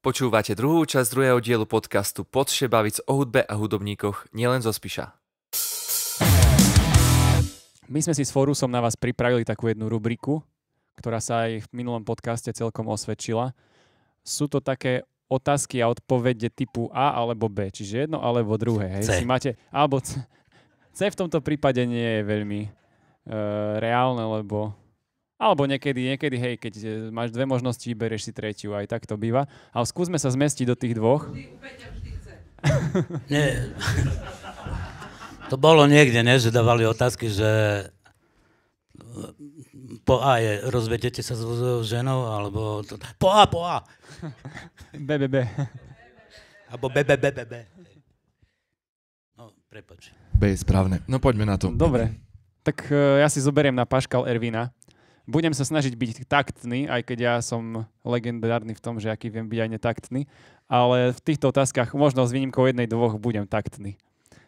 Počúvate druhú časť druhého dielu podcastu Poďše baviť o hudbe a hudobníkoch nielen zo Spiša. My sme si s Forusom na vás pripravili takú jednu rubriku, ktorá sa aj v minulom podcaste celkom osvedčila. Sú to také otázky a odpovede typu A alebo B, čiže jedno alebo druhé. Hej? C. Máte, alebo C v tomto prípade nie je veľmi reálne, alebo niekedy, hej, keď máš dve možnosti, vyberieš si tretiu, aj tak to býva. Ale skúsme sa zmestiť do tých dvoch. Nie. To bolo niekde, ne, že dávali otázky, že po A je rozvedete sa s ženou, alebo po A. B. Alebo B. No, prepáč. B je správne. No poďme na to. Dobre. Tak ja si zoberiem na paškal Ervina. Budem sa snažiť byť taktný, aj keď ja som legendárny v tom, že aký viem byť aj netaktný, ale v týchto otázkach možno s výnimkou jednej, dvoch budem taktný.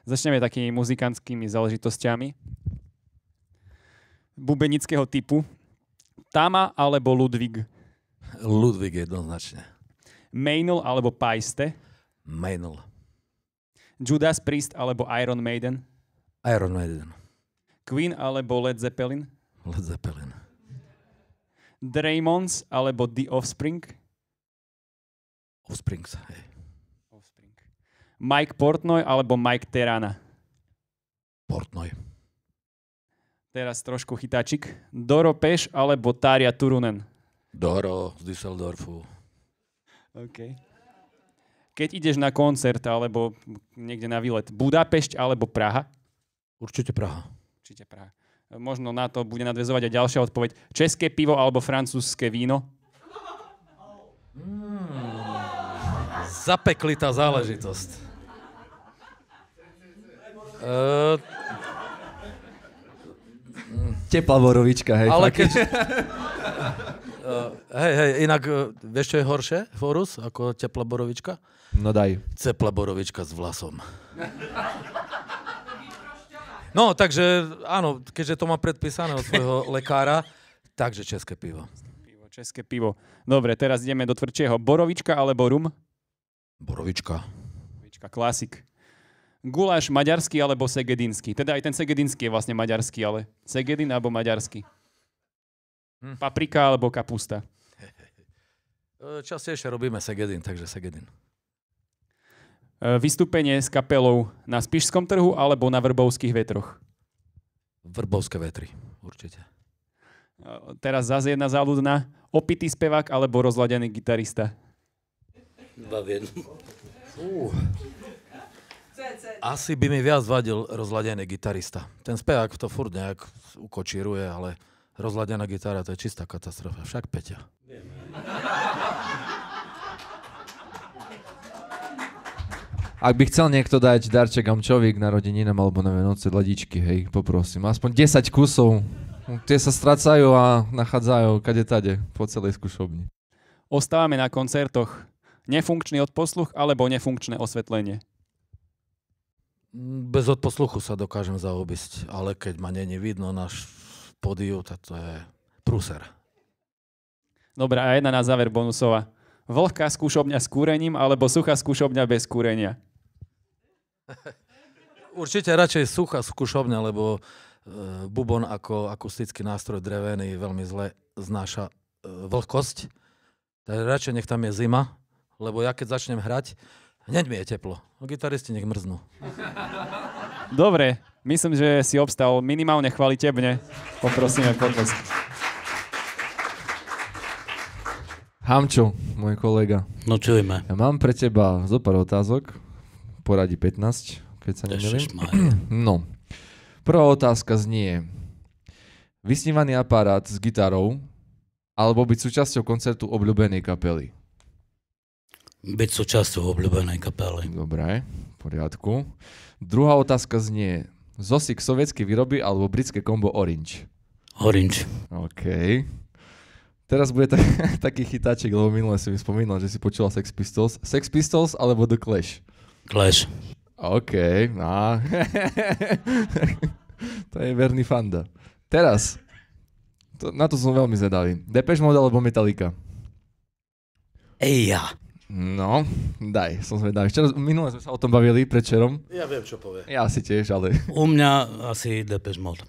Začneme takými muzikantskými záležitosťami. Bubenického typu. Tama alebo Ludwig? Ludwig jednoznačne. Meinl alebo Paiste? Meinl. Judas Priest alebo Iron Maiden? Iron Maiden. Queen alebo Led Zeppelin? Led Zeppelin. Draymonds alebo The Offspring? Offsprings, hej. Offspring. Mike Portnoy alebo Mike Terana? Portnoy. Teraz trošku chytáčik. Doro Peš alebo Tarja Turunen? Doro z Düsseldorfu. OK. Keď ideš na koncert alebo niekde na výlet, Budapešť alebo Praha? Určite Praha. Určite Praha. Možno na to bude nadväzovať aj ďalšia odpoveď. České pivo alebo francúzske víno? Zapeklitá záležitosť. Teplá borovička, hej. Ale fakt. keď... hej, inak vieš, čo je horšie, Forus, ako teplá borovička? No daj. Teplá borovička s vlasom. No, takže áno, keďže to má predpísané od svojho lekára, takže české pivo. České pivo. Dobre, teraz ideme do tvrdšieho. Borovička alebo rum? Borovička. Borovička, klasik. Guláš maďarský alebo segedínsky? Teda aj ten segedínsky je vlastne maďarský, ale segedín alebo maďarský? Paprika alebo kapusta? Častejšie robíme segedín, takže segedín. Vystúpenie s kapelou na Spišskom trhu alebo na Vrbovských vetroch? Vrbovské vetry, určite. Teraz zase jedna záľudná. Opitý spevák alebo rozladený gitarista? Dva v jednom. Asi by mi viac vadil rozladený gitarista. Ten spevák to furt nejak ukočíruje, ale rozladená gitara to je čistá katastrofa. Však Peťa. Ak by chcel niekto dať darček Amčovi k narodeninám alebo na Vianoce ľadičky, hej, poprosím. Aspoň 10 kusov. Tie sa strácajú a nachádzajú kade-tade po celej skúšobni. Ostávame na koncertoch. Nefunkčný odposluch alebo nefunkčné osvetlenie? Bez odposluchu sa dokážem zaobísť, ale keď ma není vidno na pódiu, tak to je prúser. Dobre, a jedna na záver bonusová. Vlhká skúšobňa s kúrením alebo suchá skúšobňa bez kúrenia? Určite radšej suchá skúšobňa, lebo bubon ako akustický nástroj drevený veľmi zle znáša vlhkosť. Takže radšej nech tam je zima, lebo ja keď začnem hrať, hneď mi je teplo. Gitaristi nech mrznú. Dobre, myslím, že si obstal minimálne chvalitebne. Poprosíme potlesk. Hamčo, môj kolega. No čujme. Ja mám pre teba zo pár otázok. Poradí 15, keď sa nemýlim. No. Prvá otázka znie. Vysnívaný aparát s gitarou alebo byť súčasťou koncertu obľúbenej kapely? Byť súčasťou obľúbenej kapely. Dobre, v poriadku. Druhá otázka znie. Zosik sovietskej výroby alebo britské kombo Orange? Orange. OK. Teraz bude taký chytáček, lebo minule si mi spomínal, že si počula Sex Pistols. Sex Pistols alebo The Clash? Clash. OK, no. To je verný fanda. Teraz, na to som veľmi zvedavý. Depeche Mode alebo Metallica? Ja. No, daj, som zvedavý. Minule sme sa o tom bavili predčerom. Ja viem, čo povie. Ja si tiež, ale... U mňa asi Depeche Mode.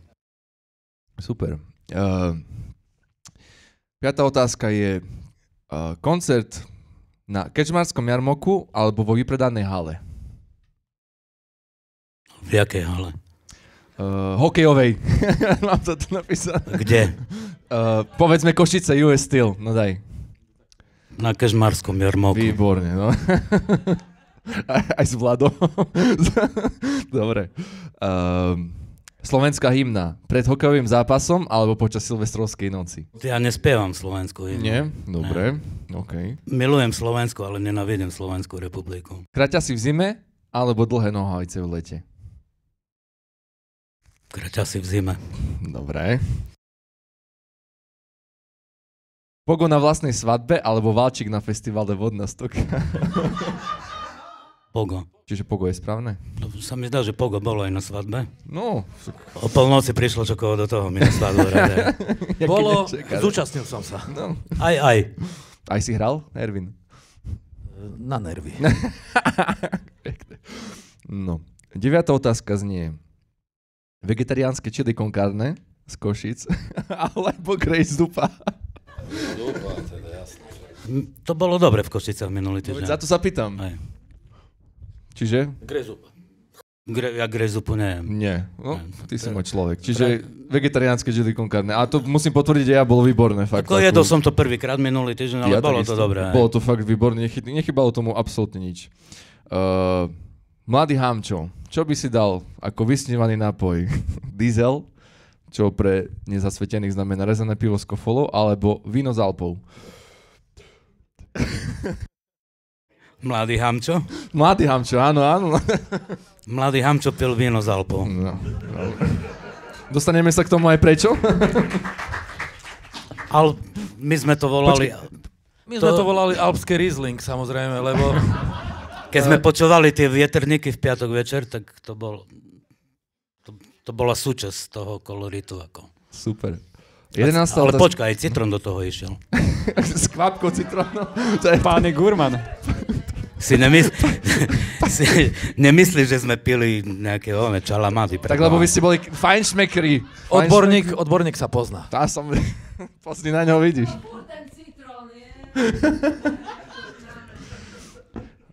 Super. Piatá otázka je koncert na Kečmarskom jarmoku alebo vo vypredanej hale? V jakej hale? Hokejovej. Mám to tu napísané. Kde? Povedzme Košice, US Steel. No daj. Na Kežmarskom jarmoku. Výborne, no. Aj s Vladom. Dobre. Slovenská hymna. Pred hokejovým zápasom alebo počas silvestrovskej noci? Ja nespievam slovenskú hymnu. Nie? Dobre. OK. Milujem Slovensko, ale nenávidím Slovenskú republiku. Kraťasy v zime alebo dlhé nohavice v lete? Kraťasy v zime. Dobre. Pogo na vlastnej svadbe alebo Valčík na festivale Vodná stoka? Pogo. Čiže Pogo je správne? To sa mi zdá, že Pogo bolo aj na svadbe. No. O polnoci prišlo čokovo do toho, mi na svadbu rade. Bolo, zúčastnil som sa. No. Aj. Aj si hral, Ervin? Na nervy. No. 9. otázka znie. Vegetariánske chili con carne z Košic alebo Grace Dupa? Dupa, teda jasné. To bolo dobre v Košicách minulý týždeň. Za to sa pýtam. Aj. Čiže? Grace Dupa. Ja Grace Dupu nejem. Nie. No, ty si môj človek. Čiže vegetariánske chili con carne. A to musím potvrdiť, ja bolo výborné. Fakt. Ako jedol som to prvýkrát minulý týždeň, ale bolo to dobré. Bolo to fakt výborné, nechybalo tomu absolútne nič. Mladý Hamčo, čo by si dal ako vysnívaný nápoj? Diesel, čo pre nezasvetených znamená rezané pivo z kofolou, alebo víno z Alpov? Mladý Hamčo? Mladý Hamčo, áno. Mladý Hamčo pil víno z Alpov. No. Dostaneme sa k tomu aj prečo? My sme to volali... My sme to volali alpský Riesling, samozrejme, lebo... Keď sme počúvali tie vietrníky v piatok večer, tak to bola súčasť toho koloritu. Ako. Super. 11. Ale počkaj, aj citrón do toho išiel. S kvapkou citrónu. Páne Gurman. Si nemyslíš, že sme pili nejaké čalamády. Tak lebo vy ste boli fajnšmekri. Odborník sa pozná. Tá som... Pozri na ňo, vidíš. Ten citrón je...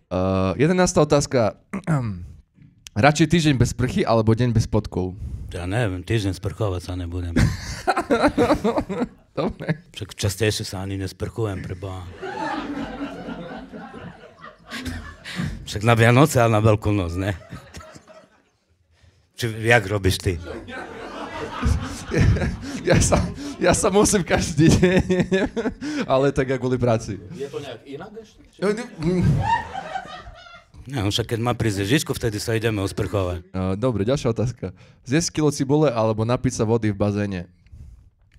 11. otázka. Radšej týždeň bez sprchy alebo deň bez spodkov? Ja neviem, týždeň sprchovať sa nebudem. Dobre. Však častejšie sa ani nesprchujem, preboha. Však na Vianoce a na Veľkú noc, ne? Či jak robíš ty? Ja sa musím každý deň, ale tak jak kvôli práci. Je to nejak inak ešte? No, však keď má prísť Ježičko, vtedy sa ideme osprchovať. Dobre, ďalšia otázka. Zjesť kilo cibule alebo napiť sa vody v bazéne?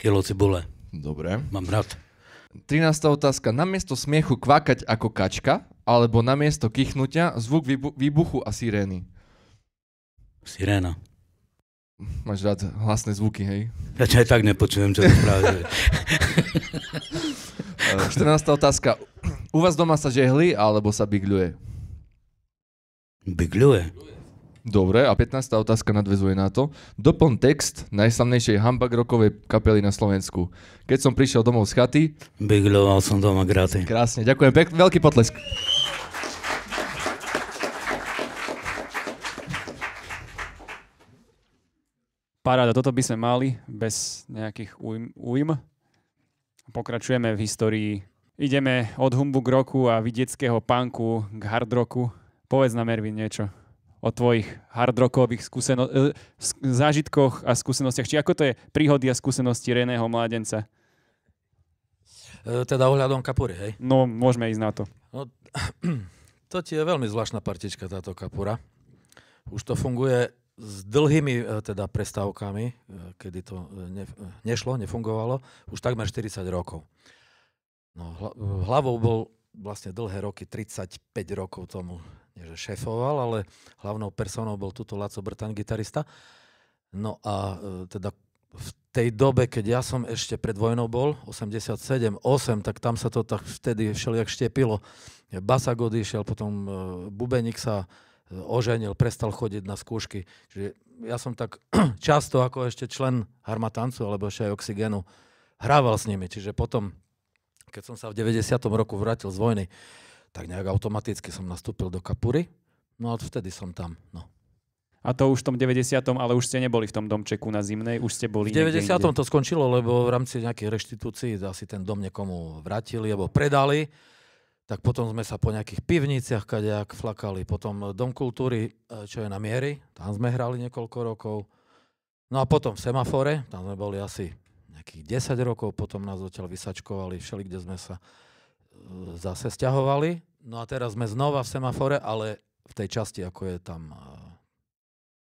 Kilo cibule. Dobre. Mám rád. 13. otázka. Namiesto smiechu kvakať ako kačka alebo namiesto kichnutia zvuk výbuchu a sirény? Siréna. Máš rád hlasné zvuky, hej? Ja aj tak nepočujem, čo to práve. 14. otázka. U vás doma sa žehli alebo sa bigľuje? Bigľuje. Dobre, a 15. otázka nadväzuje na to. Doplň text najslavnejšej humbug rockovej kapely na Slovensku. Keď som prišiel domov z chaty... Bigľoval som doma graty. Krásne, ďakujem. Veľký potlesk. Paráda, toto by sme mali bez nejakých újm. Pokračujeme v histórii. Ideme od humbug rocku a vidieckého punku k hard rocku. Povedz nám, Ervin, niečo o tvojich hard rockových zážitkoch a skúsenostiach. Či ako to je príhody a skúsenosti Reného mládenca? Teda ohľadom kapúry, hej? No, môžeme ísť na to. No, to ti je veľmi zvláštna partička, táto kapúra. Už to funguje s dlhými teda prestávkami, kedy to nefungovalo, už takmer 40 rokov. No, hlavou bol vlastne dlhé roky, 35 rokov tomu, nie že šéfoval, ale hlavnou personou bol tuto Laco Brtaň, gitarista. No a teda v tej dobe, keď ja som ešte pred vojnou bol, 87-8, tak tam sa to tak vtedy všelijak štiepilo. Basák odišiel, potom bubeník sa oženil, prestal chodiť na skúšky. Čiže ja som tak často ako ešte člen Harmatancu alebo ešte aj Oxygenu hrával s nimi. Čiže potom, keď som sa v 90. roku vrátil z vojny, tak nejak automaticky som nastúpil do Kapury. No a vtedy som tam. No. A to už v tom 90. ale už ste neboli v tom domčeku na Zimnej, už ste boli v 90. to skončilo, lebo v rámci nejakých reštitúcií asi ten dom niekomu vrátili alebo predali. Tak potom sme sa po nejakých pivniciach kadejak flakali. Potom Dom kultúry, čo je na Miery, tam sme hrali niekoľko rokov. No a potom v Semafore, tam sme boli asi nejakých 10 rokov, potom nás odtiaľ vysačkovali, všeli, kde sme sa zase sťahovali. No a teraz sme znova v Semafore, ale v tej časti, ako je tam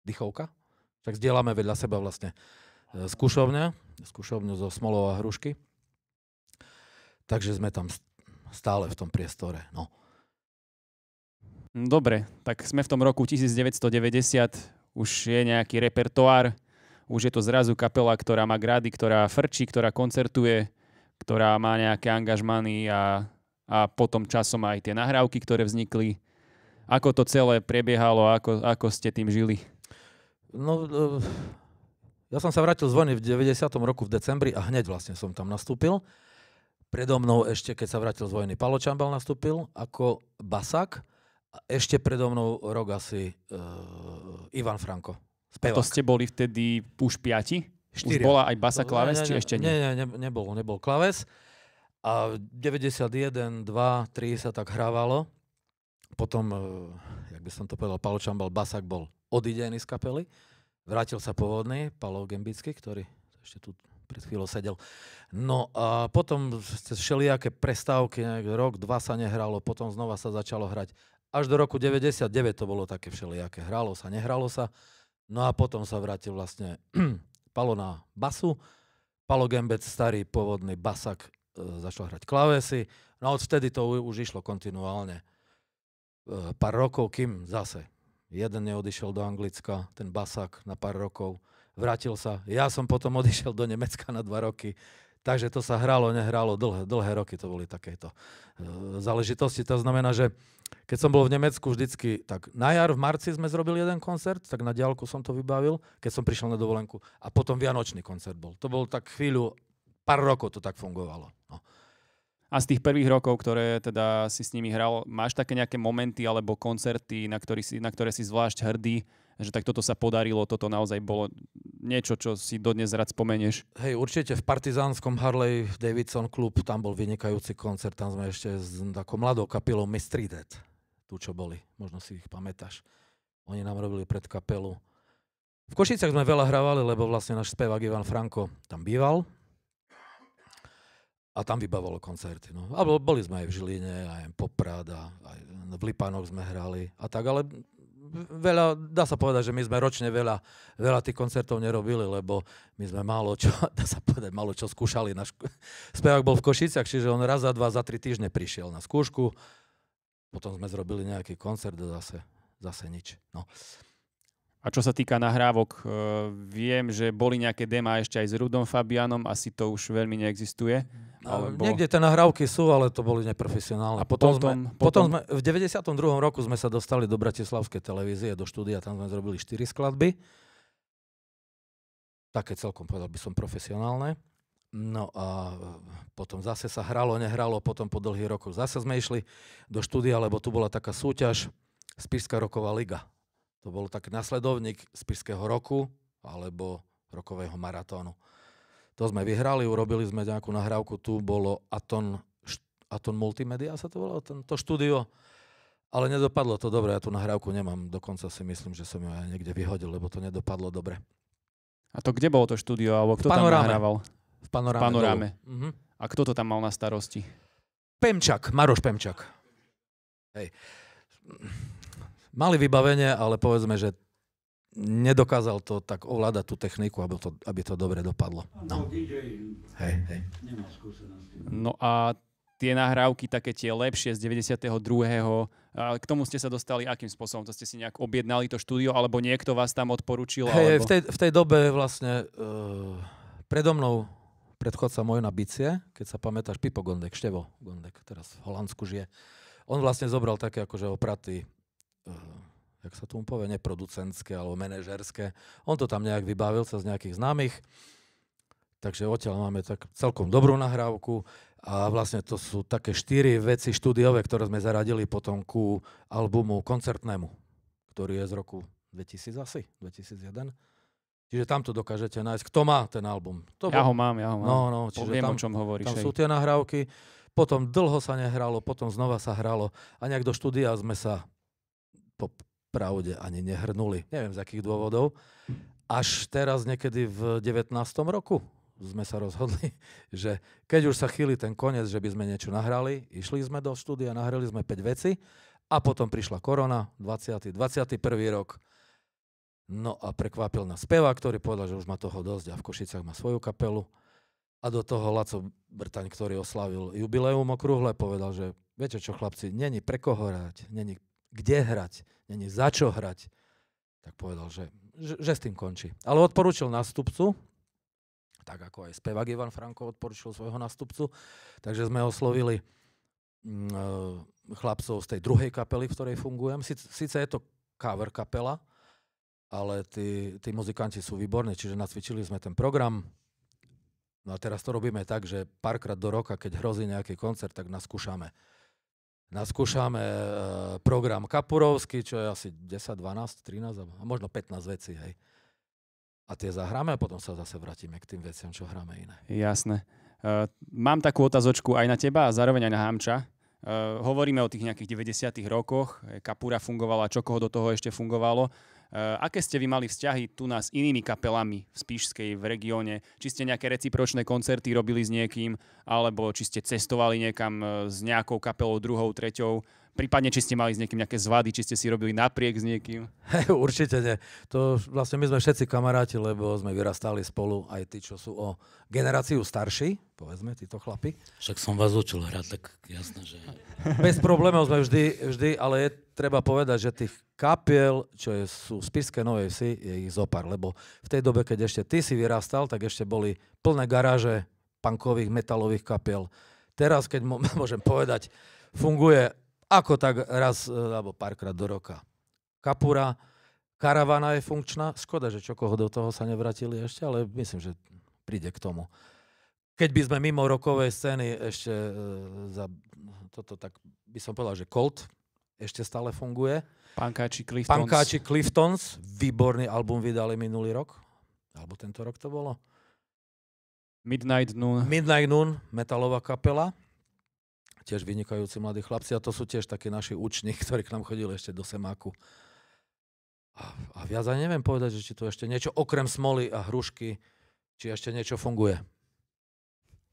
Dychovka. Tak zdieľame vedľa seba vlastne skúšovňu zo Smolov a Hrušky. Takže sme tam stále v tom priestore. No. Dobre, tak sme v tom roku 1990, už je nejaký repertoár, už je to zrazu kapela, ktorá má grády, ktorá frčí, ktorá koncertuje, ktorá má nejaké angažmany a potom časom aj tie nahrávky, ktoré vznikli. Ako to celé prebiehalo, ako ste tým žili? No, ja som sa vrátil z vojny v 90. roku v decembri a hneď vlastne som tam nastúpil. Predo mnou ešte, keď sa vrátil z vojny, Palo Čambal nastúpil ako basák. A ešte predo mnou rok asi Ivan Franko, spevák. A to ste boli vtedy už 5? Už bola aj basa klaves, či ešte nie? Nie, nebol klaves. A 91, 2, 3 sa tak hrávalo. Potom, jak by som to povedal, Palo Čambal, basák bol odidený z kapely. Vrátil sa pôvodný, Palo Gembický, ktorý ešte tu pred chvíľou sedel. No a potom všelijaké prestávky, rok, 2 sa nehralo, potom znova sa začalo hrať. Až do roku 99 to bolo také všelijaké. Hralo sa, nehralo sa. No a potom sa vrátil vlastne Palo na basu. Palo Gembec, starý pôvodný basak, začal hrať klávesy. No a odvtedy to už išlo kontinuálne. Pár rokov, kým zase jeden neodišiel do Anglicka, ten basák na pár rokov. Vrátil sa. Ja som potom odišiel do Nemecka na 2 roky. Takže to sa hralo, nehralo dlhé roky. To boli takéto záležitosti. To znamená, že keď som bol v Nemecku vždycky, tak na jar v marci sme zrobili jeden koncert, tak na diaľku som to vybavil, keď som prišiel na dovolenku. A potom vianočný koncert bol. To bol tak chvíľu, pár rokov to tak fungovalo. No. A z tých prvých rokov, ktoré teda si s nimi hral, máš také nejaké momenty alebo koncerty, na ktoré si zvlášť hrdý, že tak toto sa podarilo, toto naozaj bolo niečo, čo si dodnes rád spomenieš? Hej, určite v partizánskom Harley Davidson klub, tam bol vynikajúci koncert, tam sme ešte s takou mladou kapelou Mistreated, tu čo boli, možno si ich pamätáš. Oni nám robili pred kapelu. V Košiciach sme veľa hrávali, lebo vlastne náš spevák Ivan Franko tam býval. A tam vybavalo koncerty. No. A boli sme aj v Žiline, aj Poprad, aj v Lipanoch sme hrali a tak, ale veľa, dá sa povedať, že my sme ročne veľa tých koncertov nerobili, lebo my sme málo čo skúšali. Náš spevák bol v Košiciach, čiže on raz za 2, za 3 týždne prišiel na skúšku, potom sme zrobili nejaký koncert a zase nič. No. A čo sa týka nahrávok, viem, že boli nejaké demá ešte aj s Rudom Fabianom, asi to už veľmi neexistuje. Alebo... Niekde tie nahrávky sú, ale to boli neprofesionálne. A potom sme, v 92. roku sme sa dostali do Bratislavskej televízie, do štúdia, tam sme zrobili 4 skladby. Také celkom, povedal by som, profesionálne. No a potom zase sa hralo, nehralo, potom po dlhých rokoch zase sme išli do štúdia, lebo tu bola taká súťaž Spišská roková liga. To bol taký nasledovník Spišského roku alebo rokového maratónu. To sme vyhrali, urobili sme nejakú nahrávku, tu bolo Aton Multimedia sa to volalo, to štúdio, ale nedopadlo to dobre, ja tú nahrávku nemám, dokonca si myslím, že som ju aj niekde vyhodil, lebo to nedopadlo dobre. A to kde bolo to štúdio, alebo kto tam nahrával? V Panoráme. Uh-huh. A kto to tam mal na starosti? Pemčak, Maroš Pemčak. Hej. Mali vybavenie, ale povedzme, že nedokázal to tak ovládať tú techniku, aby to dobre dopadlo. No. No a tie nahrávky, také tie lepšie z 92. K tomu ste sa dostali akým spôsobom? To ste si nejak objednali to štúdio, alebo niekto vás tam odporučil? Hej, alebo... v tej dobe vlastne predo mnou predchodca môj na bicie, keď sa pamätáš, Pipo Gondek, Števo Gondek, teraz v Holandsku žije. On vlastne zobral také akože opraty, jak sa tomu povie, neproducentské alebo manažerské. On to tam nejak vybavil cez nejakých známych. Takže odtiaľ máme tak celkom dobrú nahrávku a vlastne to sú také 4 veci štúdiové, ktoré sme zaradili potom ku albumu koncertnému, ktorý je z roku 2000 asi, 2001. Čiže tam to dokážete nájsť. Kto má ten album? Ja ho mám. No, čiže Viem, tam, o čom hovoríš. tam sú tie nahrávky. Potom dlho sa nehralo, potom znova sa hralo a nejak do štúdia sme sa po pravde ani nehrnuli. Neviem z akých dôvodov. Až teraz niekedy v 19. roku sme sa rozhodli, že keď už sa chýli ten koniec, že by sme niečo nahrali, išli sme do štúdia, nahrali sme 5 veci a potom prišla korona, 21. rok. No a prekvapil nás spevák, ktorý povedal, že už má toho dosť a v Košicách má svoju kapelu. A do toho Laco Brtaň, ktorý oslavil jubileum okrúhle, povedal, že viete čo chlapci, není pre koho hrať, není kde hrať, není za čo hrať. Tak povedal, že s tým končí. Ale odporúčil nástupcu, tak ako aj spevák Ivan Franko odporúčil svojho nástupcu, takže sme oslovili chlapcov z tej druhej kapely, v ktorej fungujem. Sice je to cover kapela, ale tí muzikanti sú výborní, čiže nacvičili sme ten program. No a teraz to robíme tak, že párkrát do roka, keď hrozí nejaký koncert, tak naskúšame. Naskúšame program Kapurovský, čo je asi 10, 12, 13 a možno 15 vecí, hej. A tie zahráme a potom sa zase vrátime k tým veciam, čo hráme iné. Jasné. Mám takú otázočku aj na teba a zároveň aj na Hamča. Hovoríme o tých nejakých 90. rokoch. Kapura fungovala, čo koho do toho ešte fungovalo. Aké ste vy mali vzťahy tu s inými kapelami v Spišskej, v regióne? Či ste nejaké recipročné koncerty robili s niekým, alebo či ste cestovali niekam s nejakou kapelou, druhou, treťou? Prípadne, či ste mali s niekým nejaké zvady, či ste si robili napriek s niekým? Určite nie. To vlastne my sme všetci kamaráti, lebo sme vyrastali spolu, aj tí, čo sú o generáciu starší, povedzme, títo chlapi. Však som vás učil hrať, tak jasné, že... Bez problémov sme vždy, ale je treba povedať, že tých kapiel, čo sú v Spišskej Novej Vsi, je ich zopár, lebo v tej dobe, keď ešte ty si vyrastal, tak ešte boli plné garáže punkových, metalových kapiel. Teraz, keď môžem povedať, funguje ako tak raz alebo párkrát do roka. Kapura, Karavana je funkčná. Škoda, že čokoho do toho sa nevratili ešte, ale myslím, že príde k tomu. Keď by sme mimo rokovej scény ešte za toto, tak by som povedal, že Colt ešte stále funguje. Punkáči Cliftons, výborný album vydali minulý rok. Alebo tento rok to bolo. Midnight Noon, metalová kapela. Tiež vynikajúci mladí chlapci a to sú tiež takí naši učni, ktorí k nám chodili ešte do Semáku. A viac aj neviem povedať, že či to ešte niečo okrem Smoly a Hrušky, či ešte niečo funguje.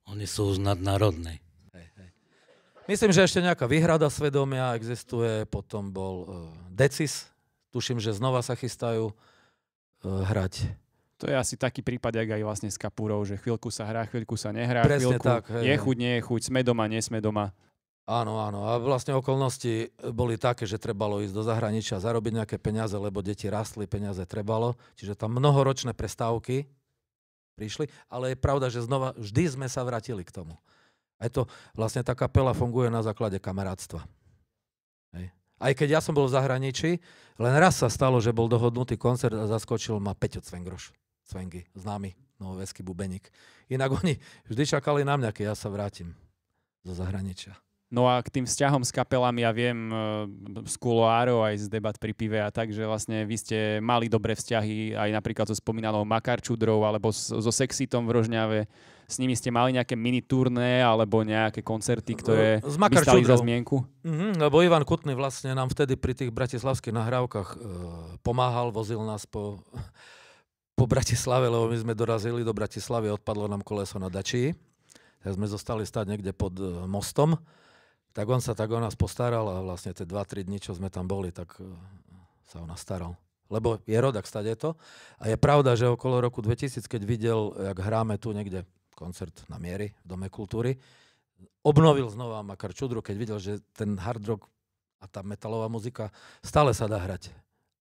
Oni sú už nadnárodnej. Hej. Myslím, že ešte nejaká výhrada svedomia existuje, potom bol Decis, tuším, že znova sa chystajú hrať. To je asi taký prípad, jak aj vlastne s Kapurou, že chvíľku sa hrá, chvíľku sa nehrá, presne chvíľku tak, je chuť, nie je chuť, sme doma, nie sme doma. Áno. A vlastne okolnosti boli také, že trebalo ísť do zahraničia, zarobiť nejaké peniaze, lebo deti rastli, peniaze trebalo. Čiže tam mnohoročné prestávky prišli, ale je pravda, že znova vždy sme sa vrátili k tomu. Aj to vlastne tá kapela funguje na základe kamarátstva. Hej. Aj keď ja som bol v zahraničí, len raz sa stalo, že bol dohodnutý koncert a zaskočil ma Peťo Cvengy, známy novoveský bubeník. Inak oni vždy čakali na mňa, keď ja sa vrátim zo zahraničia. No a k tým vzťahom s kapelami, ja viem z kuloárov, aj z debat pri pive a tak, že vlastne vy ste mali dobré vzťahy aj napríklad so spomínanou Makarčudrou alebo so Sexitom v Rožňave. S nimi ste mali nejaké mini turné alebo nejaké koncerty, ktoré by stali za zmienku? Lebo Ivan Kutný vlastne nám vtedy pri tých bratislavských nahrávkach pomáhal, vozil nás po Bratislave, lebo my sme dorazili do Bratislavy, odpadlo nám koleso na Dačii. Tak sme zostali stáť niekde pod mostom. Tak on sa tak o nás postaral a vlastne tie 2-3 dni, čo sme tam boli, tak sa o nás staral. Lebo je rodak stade to. A je pravda, že okolo roku 2000, keď videl, jak hráme tu niekde koncert na Miery v Dome kultúry, obnovil znova Makar Čudru, keď videl, že ten hard rock a tá metalová muzika stále sa dá hrať.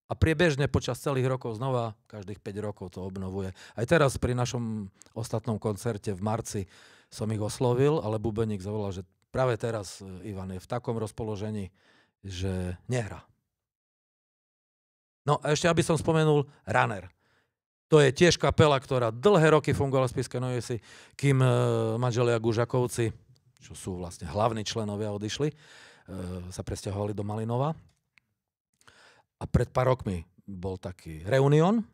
A priebežne počas celých rokov znova, každých 5 rokov to obnovuje. Aj teraz pri našom ostatnom koncerte v marci som ich oslovil, ale bubeník zavolal, že práve teraz Ivan je v takom rozpoložení, že nehrá. No a ešte, aby som spomenul Runner. To je tiež kapela, ktorá dlhé roky fungovala v Spišskej Novej Vsi, kým manželia Gužakovci, čo sú vlastne hlavní členovia, odišli, sa presťahovali do Malinova. A pred pár rokmi bol taký reunión,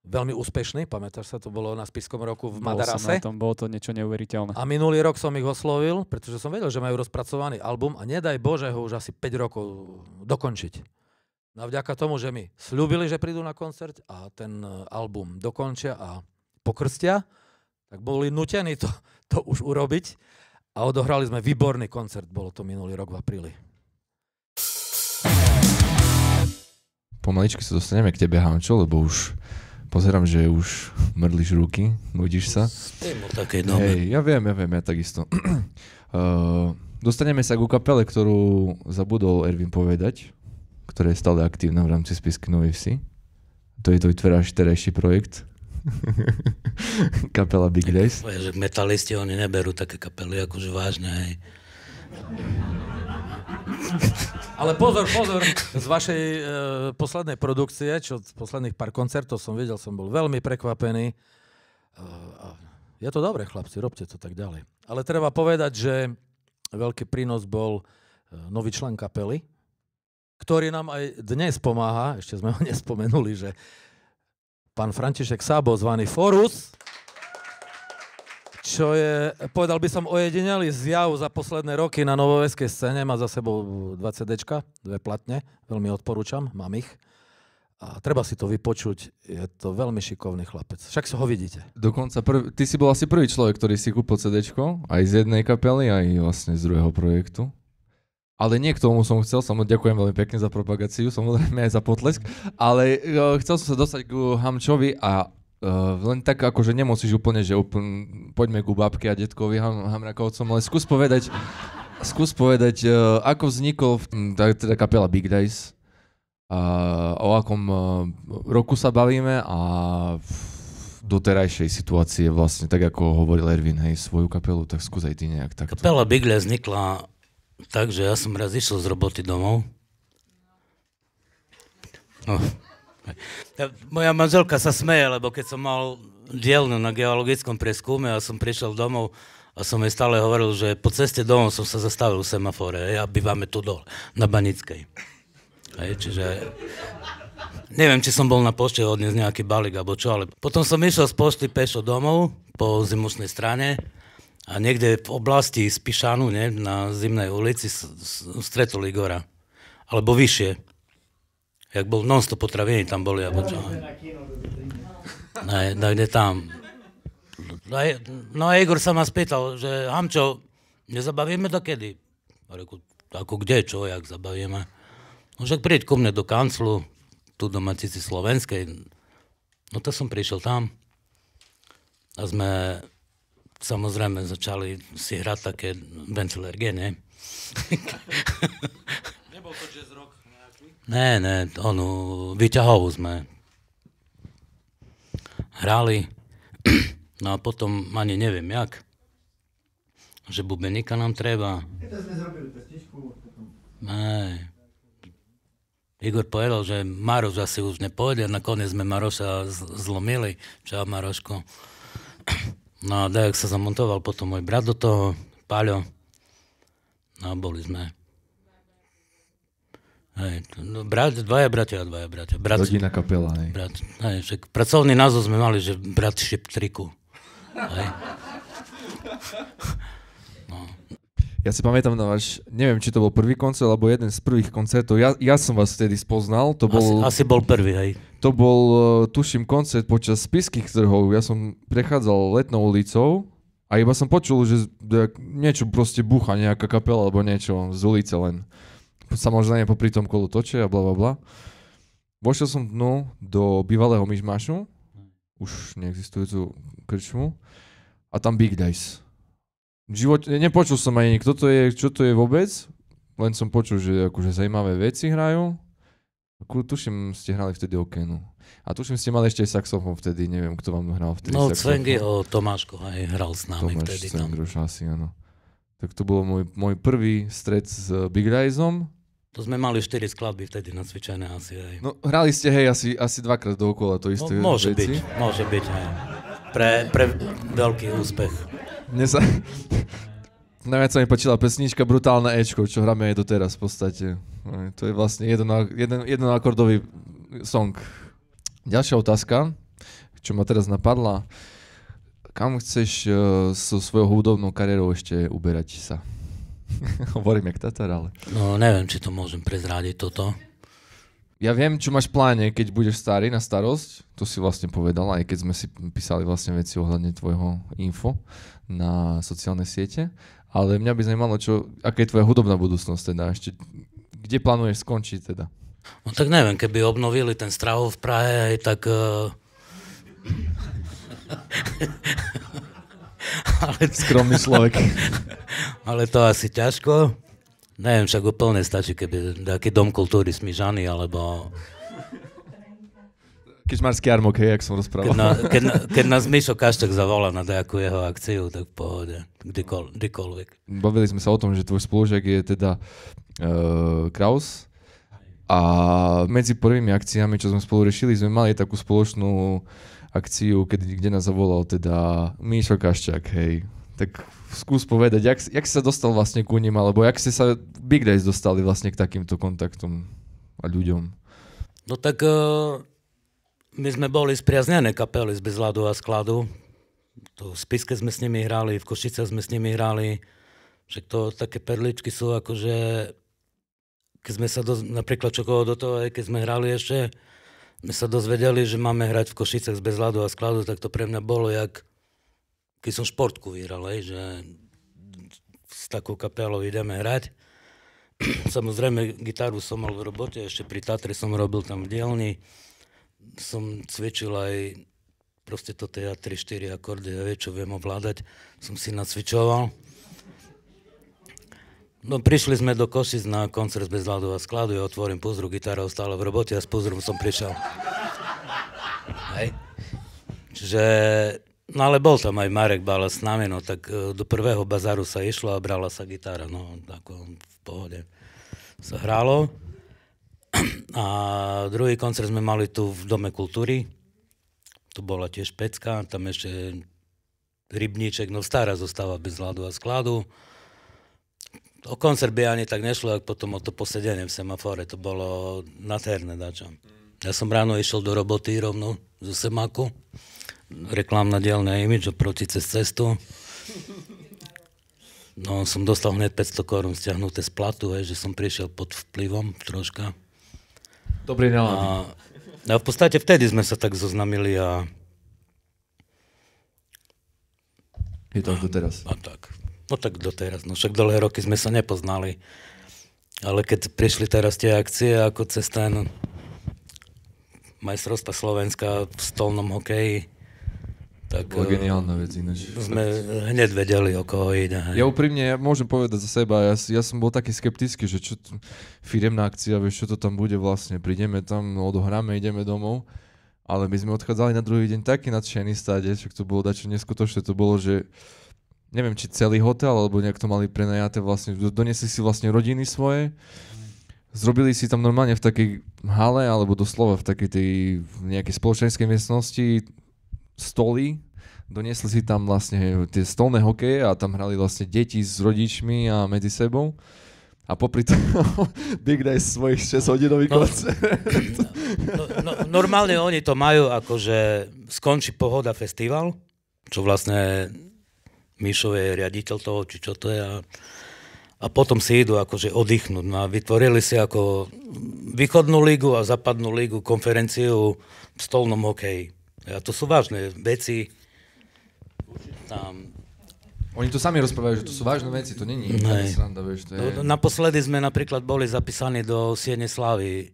veľmi úspešný, pamätáš sa, to bolo na Spišskom roku v Madarase. Bolo to niečo neuveriteľné. A minulý rok som ich oslovil, pretože som vedel, že majú rozpracovaný album a nedaj Bože ho už asi 5 rokov dokončiť. No a vďaka tomu, že mi sľúbili, že prídu na koncert a ten album dokončia a pokrstia, tak boli nutení to už urobiť a odohrali sme výborný koncert, bolo to minulý rok v apríli. Pomaličky sa dostaneme k tebe, Hamčo, lebo už pozerám, že už mrdlíš ruky, nudíš sa. Hej, ja viem, ja takisto. Dostaneme sa ku kapele, ktorú zabudol Ervin povedať, ktorá je stále aktívna v rámci Spišskej Novej Vsi. To je tvoj terajší projekt. Kapela Big Days. Metalisti, oni neberú také kapely akože vážne, hej. Ale pozor, z vašej poslednej produkcie, čo z posledných pár koncertov som videl, som bol veľmi prekvapený. Je to dobré, chlapci, robte to tak ďalej. Ale treba povedať, že veľký prínos bol nový člen kapely, ktorý nám aj dnes pomáha, ešte sme ho nespomenuli, že pán František Sábo, zvaný Forus, čo je, povedal by som, ojedinelý zjav za posledné roky na novoveskej scéne. Má za sebou 2 CDčka, 2 platne, veľmi odporúčam, mám ich. A treba si to vypočuť, je to veľmi šikovný chlapec. Však sa ho vidíte. Dokonca, ty si bol asi prvý človek, ktorý si kúpil CDčko, aj z jednej kapely, aj vlastne z druhého projektu. Ale nie k tomu som chcel, ďakujem veľmi pekne za propagáciu, samozrejme aj za potlesk, ale chcel som sa dostať k Hamčovi a len tak akože nemusíš úplne, že poďme ku babke a detkovi Hamrakovcom, ale skús povedať, ako vznikol teda kapela Big Days, o akom roku sa bavíme a do terajšej situácie vlastne, tak ako hovoril Ervin, hej, svoju kapelu, tak skús aj ty nejak takto. Kapela Big Days vznikla tak, že ja som raz išiel z roboty domov. No. Moja manželka sa smeje, lebo keď som mal dielňu na geologickom preskume a som prišiel domov a som jej stále hovoril, že po ceste domov som sa zastavil v semafore a bývame tu dole, na Banickej. Čiže neviem, či som bol na pošte odniesť nejaký balík alebo čo, ale potom som išiel z pošty pešo domov po Zimušnej strane a niekde v oblasti Spišanu, na Zimnej ulici, stretol Igora. Alebo vyššie. Jak bol non-stop potraviny, tam boli, alebo čo. Kde tam. No a Igor sa ma spýtal, že Hamčo, nezabavíme dokedy? A reku, ako kde, čo, jak zabavíme? No však príď ku mne do kanclu, tu do Matici Slovenskej. No to som prišiel tam. A sme samozrejme začali si hrať také Vencelerge, ne? Nebol to jazz rock? Ne, výťahovú sme hrali, no a potom ani neviem jak, že bubeníka nám treba. Ne. Igor povedal, že Maroš asi už nepôjde, nakoniec sme Maroša zlomili. Čau Maroško. No a dajak sa zamontoval potom môj brat do toho, Paľo. No a boli sme. Hej, dvaja bratia. Rodina kapela, hej. Však pracovný názov sme mali, že brat Šeptriku. Hej. No. Ja si pamätám na váš, neviem, či to bol prvý koncert, alebo jeden z prvých koncertov. Ja som vás vtedy spoznal. To bol, asi bol prvý, hej. To bol, tuším, koncert počas Spišských trhov. Ja som prechádzal Letnou ulicou a iba som počul, že niečo proste búcha, nejaká kapela, alebo niečo z ulice len. Samozrejme popri tom kolotoče a blablabla. Vošiel som do bývalého Myšmašu, už neexistujúcu krčmu, a tam Big Days. V živote, nepočul som ani, kto to je, čo to je vôbec, len som počul, že akože zaujímavé veci hrajú. Tuším, ste hrali vtedy okenu. A tuším, ste mali ešte aj saxofón vtedy, neviem, kto vám hral vtedy No, saxofón. Tomáško aj hral s nami Tomáš vtedy. Cvengroš, asi áno. Tak to bol môj prvý stret s Big Riseom. To sme mali 4 skladby vtedy nacvičené asi aj. No, hrali ste, hej, asi dvakrát dookola to isté Môže veci. byť, hej. Pre veľký úspech. Mne sa... Najviac sa mi páčila pesnička Brutálne Ečko, čo hráme aj doteraz v podstate. To je vlastne jednoakordový song. Ďalšia otázka, čo ma teraz napadla. Kam chceš so svojou hudobnou kariérou ešte uberať sa? Hovorím jak Tatar, ale... No neviem, či to môžem prezrádiť toto. Ja viem, čo máš v pláne, keď budeš starý na starosť. To si vlastne povedal, aj keď sme si písali vlastne veci ohľadne tvojho info na sociálne siete. Ale mňa by zaujímalo, aká je tvoja hudobná budúcnosť teda ešte. Kde plánuješ skončiť teda? No tak neviem, keby obnovili ten Strahov v Prahe, aj tak... Skromný človek. Ale to asi ťažko. Neviem, však úplne stačí, keby taký dom kultúry Smižany, alebo... Kežmarský jarmok, hej, jak som rozprával. Keď nás Mišo Kaštek zavolá na nejakú jeho akciu, tak v pohode, kdekoľvek. Bavili sme sa o tom, že tvoj spolužiak je teda Kraus a medzi prvými akciami, čo sme spolu riešili, sme mali takú spoločnú akciu, kde nás zavolal teda Mišo Kaščák, hej. Tak skús povedať, jak si sa dostal vlastne ku nim, alebo jak ste sa Big Days dostali vlastne k takýmto kontaktom a ľuďom? No tak my sme boli spriaznené kapely z Bezľadu a Skladu. To v Spiske sme s nimi hrali, v Košiciach sme s nimi hrali. Však to také perličky sú akože, keď sme sa napríklad Čokovo do toho, aj keď sme hrali ešte, my sa dozvedeli, že máme hrať v Košicach z Bezľadu a Skladu, tak to pre mňa bolo jak, keď som športku vyhral, že s takou kapelou ideme hrať. Samozrejme, gitaru som mal v robote, ešte pri Tatre som robil tam v dielni. Som cvičil aj proste toto 3-4 akordy, ja vie, čo viem ovládať. Som si nacvičoval. No prišli sme do Košic na koncert bez ľadu a skladu, ja otvorím púzru, gitara ostala v robote a s púzrom som prišiel. Hej. Čiže, no ale bol tam aj Marek Bala s nami, no tak do prvého bazáru sa išlo a brala sa gitara, no ako v pohode sa hrálo. A druhý koncert sme mali tu v Dome kultúry, tu bola tiež pecka, tam ešte Rybníček, no stará zostáva bez ľadu a skladu. O koncert by ani tak nešlo, ako potom o to posedenie v semafore, to bolo nádherné dačo. Ja som ráno išiel do roboty rovno zo Semáku, reklamná dielňa Image oproti cez cestu. No som dostal hneď 500 korún stiahnuté z platu, že som prišiel pod vplyvom troška. Dobrý nálady. A v podstate vtedy sme sa tak zoznamili a... Je to až doteraz. A tak. No tak doteraz, no však dlhé roky sme sa nepoznali. Ale keď prišli teraz tie akcie ako cez ten majstrovstva Slovenska v stolnom hokeji, tak bola geniálna vec ináč. Sme hneď vedeli, o koho ide. Hej. Ja úprimne môžem povedať za seba, ja som bol taký skeptický, že čo firemná akcia, vieš, čo to tam bude vlastne, prídeme tam, odohráme, ideme domov, ale my sme odchádzali na druhý deň taký nadšený stáde, však to bolo dačo neskutočné, to bolo, že neviem, či celý hotel, alebo nejak to mali prenajaté vlastne, doniesli si vlastne rodiny svoje, zrobili si tam normálne v takej hale, alebo doslova v takej tej nejakej spoločenskej miestnosti stoly, doniesli si tam vlastne tie stolné hokeje a tam hrali vlastne deti s rodičmi a medzi sebou. A popri tom Big Days svojich 6-hodinový koncert. Normálne oni to majú, akože skončí Pohoda festival, čo vlastne Mišo je riaditeľ toho, či čo to je. A potom si idú akože oddychnúť. No a vytvorili si ako východnú lígu a západnú lígu konferenciu v stolnom hokeji. A to sú vážne veci. Tam... Oni to sami rozprávajú, že to sú vážne veci, to není sranda, vieš. To je... Naposledy sme napríklad boli zapísaní do Siene slávy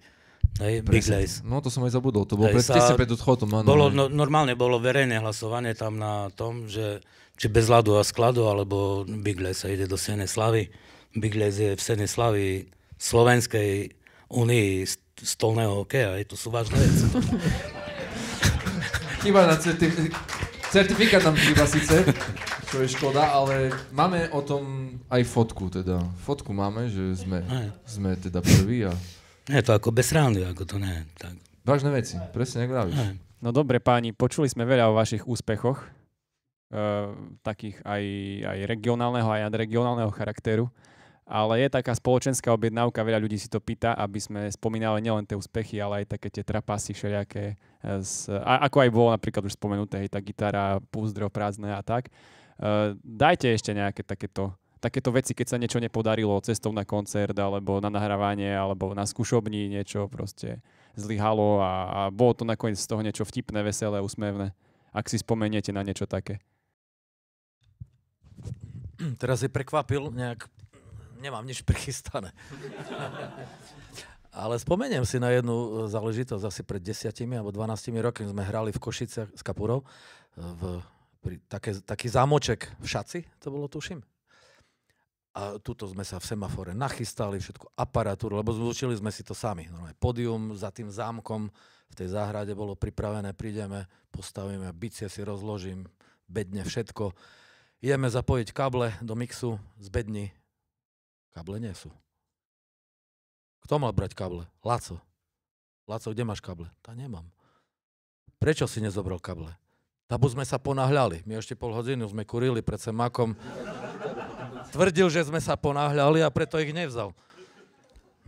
Hej, Big Lace. No to som aj zabudol, to bolo Hej, pred tesne pred odchodom. Normálne bolo verejné hlasovanie tam na tom, že či bez ľadu a skladu, alebo Big Lace sa ide do Senej Slavy. Big Lace je v Senej Slavy Slovenskej únii stolného hokeja. To sú vážne veci. Chýba na certifikát nám chýba síce, čo je škoda, ale máme o tom aj fotku teda. Fotku máme, že sme teda prví a... Je to ako bez rándy, ako to nie. Tak. Vážne veci, presne ako vravíš. No dobre páni, počuli sme veľa o vašich úspechoch, takých aj regionálneho, aj nadregionálneho charakteru, ale je taká spoločenská objednávka, veľa ľudí si to pýta, aby sme spomínali nielen tie úspechy, ale aj také tie trapasy všelijaké, ako aj bolo napríklad už spomenuté, hej, tá gitara, púzdro prázdne a tak. Dajte ešte nejaké takéto veci, keď sa niečo nepodarilo cestou na koncert, alebo na nahrávanie, alebo na skúšobni niečo proste zlyhalo a bolo to nakoniec z toho niečo vtipné, veselé, úsmevné. Ak si spomeniete na niečo také. Teraz je prekvapil nejak, nemám nič prichystané. Ale spomeniem si na jednu záležitosť, asi pred 10 alebo 12 rokmi sme hrali v Košiciach s Kapurou, taký zámoček v Šaci, to bolo tuším. A tuto sme sa v semafore nachystali, všetku aparatúru, lebo zlučili sme si to sami. Pódium za tým zámkom v tej záhrade bolo pripravené, prídeme, postavíme, bicie si rozložím, bedne, všetko. Ideme zapojiť káble do mixu z bedni. Káble nie sú. Kto mal brať káble? Laco. Laco, kde máš káble? Tá nemám. Prečo si nezobral káble? Tabu sme sa ponáhľali. My ešte pol hodinu sme kurili pred semákom. Tvrdil, že sme sa ponáhľali a preto ich nevzal.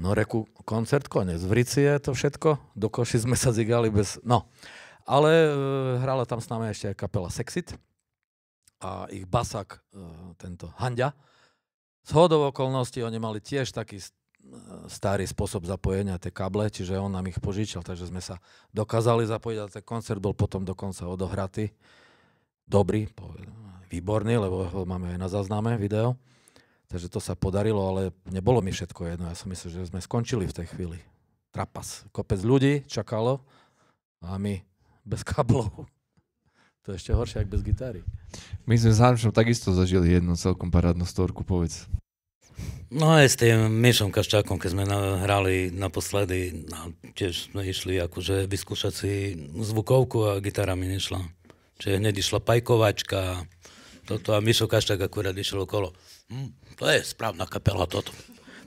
No reku, koncert, konec. V Rici je to všetko. Do Koši sme sa zigali bez... No. Ale hrala tam s nami ešte aj kapela Sexit a ich basák, tento Hanďa. Z hodou okolností oni mali tiež taký starý spôsob zapojenia tie káble, čiže on nám ich požičal, takže sme sa dokázali zapojiť a ten koncert bol potom dokonca odohratý. Dobrý, výborný, lebo ho máme aj na zázname video. Takže to sa podarilo, ale nebolo mi všetko jedno. Ja som myslel, že sme skončili v tej chvíli. Trapas. Kopec ľudí čakalo a my bez káblov. To je ešte horšie, ako bez gitary. My sme s Hanšom takisto zažili jednu celkom parádnu storku, povedz. No aj s tým Mišom Kaščákom, keď sme hrali naposledy, tiež sme išli akože vyskúšať si zvukovku a gitara mi nešla. Čiže hneď išla pajkovačka, toto a Mišo Kaščák akurát išiel okolo. To je správna kapela toto.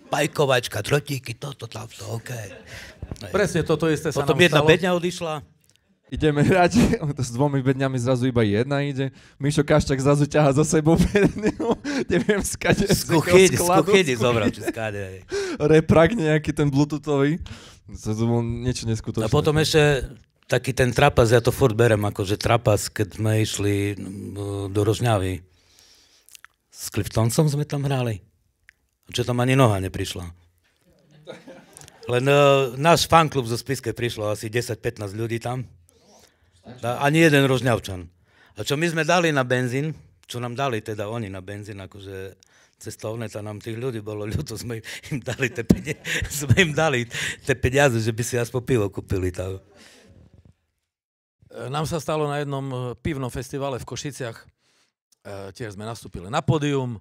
Pajkovačka, trotíky, toto, tamto, okej. Presne toto isté sa potom nám jedna stalo. bedňa odišla. Ideme hrať, s dvomi bedňami zrazu iba jedna ide. Mišo Kaščák zrazu ťahá za sebou bedňu, neviem skade. Z kuchyni zobral, či skade. Reprak nejaký, ten bluetoothový. To bolo niečo neskutočné. A potom ešte taký ten trapas, ja to furt berem, akože trapas, keď sme išli do Rožňavy. S Cliftoncom sme tam hrali. Čo tam ani noha neprišla. Len náš fanklub zo Spišskej prišlo asi 10-15 ľudí tam. Ani jeden Rožňavčan. A čo my sme dali na benzín, čo nám dali teda oni na benzín, akože cestovné, to nám tých ľudí bolo ľúto, sme im dali tie peniaze, že by si aspoň pivo kúpili tam. Nám sa stalo na jednom pivnom festivale v Košiciach. Tiež sme nastúpili na pódium,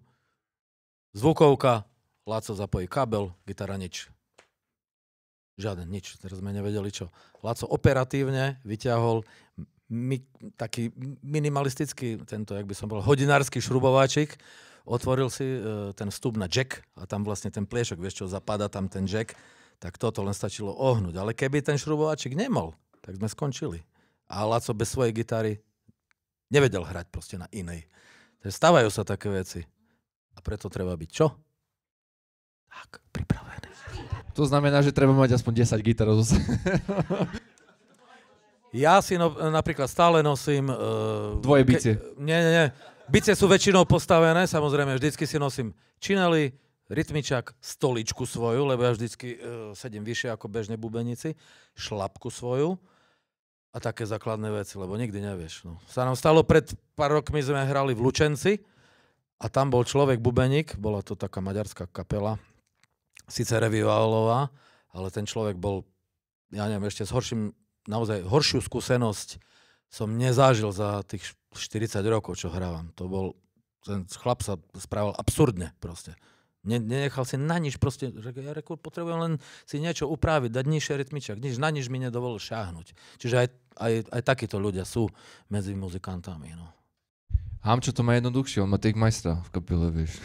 zvukovka, Laco zapojí kabel, gitara nič. Žiaden, nič, teraz sme nevedeli čo. Laco operatívne vyťahol taký minimalistický, tento, jak by som bol, hodinársky šrubováčik, otvoril si ten vstup na jack a tam vlastne ten pliešok, vieš čo, zapadá tam ten jack, tak toto len stačilo ohnúť. Ale keby ten šrubováčik nemal, tak sme skončili. A Laco bez svojej gitary nevedel hrať proste na inej. Takže stávajú sa také veci. A preto treba byť čo? Tak, pripravený. To znamená, že treba mať aspoň 10 gitarov zase. Ja si napríklad stále nosím... Dvoje bicie. Nie. Bicie sú väčšinou postavené, samozrejme, vždycky si nosím činely, rytmičak, stoličku svoju, lebo ja vždycky sedím vyššie ako bežne bubenici, šlapku svoju a také základné veci, lebo nikdy nevieš. No. Sa nám stalo, pred pár rokmi sme hrali v Lučenci a tam bol človek bubeník, bola to taká maďarská kapela, síce revivalová, ale ten človek bol ja neviem, ešte s naozaj horšiu skúsenosť som nezažil za tých 40 rokov, čo hrávam. Ten chlap sa správal absurdne proste. Nenechal si na nič proste, že ja potrebujem len si niečo upraviť, dať nižšie rytmičak, na nič mi nedovolil šáhnuť. Čiže aj takíto ľudia sú medzi muzikantami, no. Hamčo to má jednoduchšie, on má take majstra v kapele, vieš.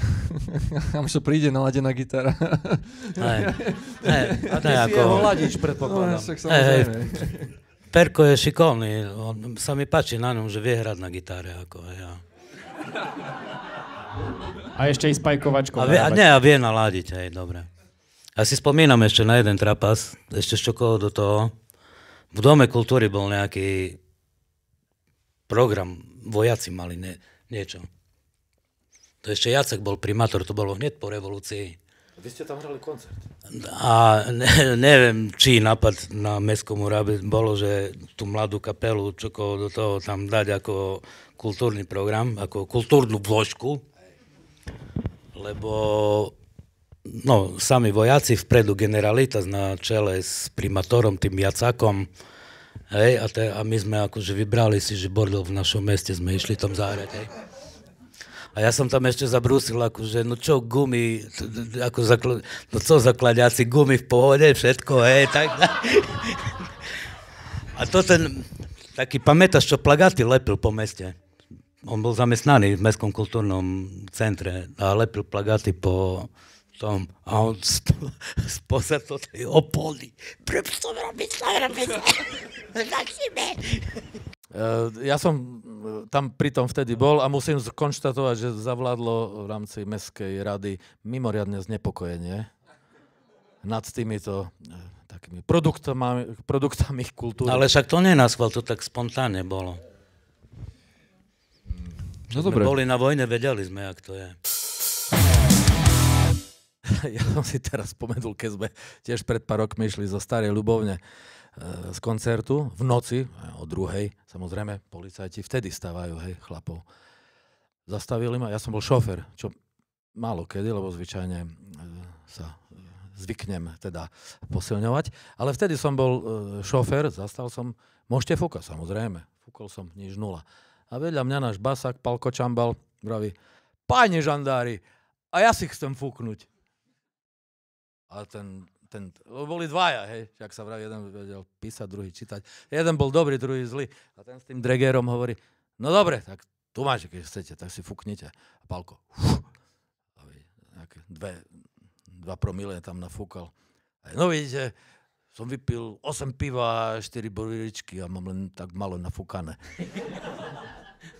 Hamčo príde, naladená gitara. A ty si jeho ladič, predpokladám. Perko je šikovný, sa mi páči na ňom, že vie hrať na gitare, ako ja. A ešte i spajkovačkou. A vie naladiť, hej, dobre. Ja si spomínam ešte na jeden trapas, ešte šťokovo do toho. V Dome kultúry bol nejaký program, vojaci mali niečo. To ešte Jacek bol primátor, to bolo hneď po revolúcii. Vy ste tam hrali koncert. A neviem, či nápad na Mestskom úrade bolo, že tú mladú kapelu čokoho do toho tam dať ako kultúrny program, ako kultúrnu vložku. Lebo sami vojaci vpredu, generalitas na čele s primátorom, tým Jacákom. Hej, a my sme akože vybrali si, že bordel v našom meste, sme išli tam zahrať, hej. A ja som tam ešte zabrúsil, akože, gumy, co zakladiaci, gumy v pohode, všetko, hej, tak. A to ten, taký, pamätáš, čo plagáty lepil po meste. On bol zamestnaný v Mestskom kultúrnom centre a lepil plagáty po tom, a on spoza to tej opony. Prepstom robiť. Ja som tam pritom vtedy bol a musím skonštatovať, že zavládlo v rámci Mestskej rady mimoriadne znepokojenie nad týmito takými produktami kultúry. Ale však to nie na schvál, to tak spontánne bolo. No dobre. Boli na vojne, vedeli sme, jak to je. Ja som si teraz spomenul, keď sme tiež pred pár rokmi išli zo Starej Ľubovne z koncertu v noci, o 2:00, samozrejme, policajti vtedy stávajú, hej, chlapov. Zastavili ma, ja som bol šofér, čo málo kedy, lebo zvyčajne sa zvyknem teda posilňovať, ale vtedy som bol šofér, zastal som, môžete fúkať, samozrejme, fúkol som, nič nula. A vedľa mňa náš basák, Palko Čambal, vraví, páni žandári, a ja si chcem fúknuť. A boli dvaja, hej, jak sa vraví, jeden vedel písať, druhý čítať. Jeden bol dobrý, druhý zlý. A ten s tým dregerom hovorí, no dobre, tak tu máte, keď chcete, tak si fúknite. A Palko, nejaké 2 promile tam nafúkal. A no vidíte, som vypil 8 piva a 4 boričky a mám len tak malo nafúkané.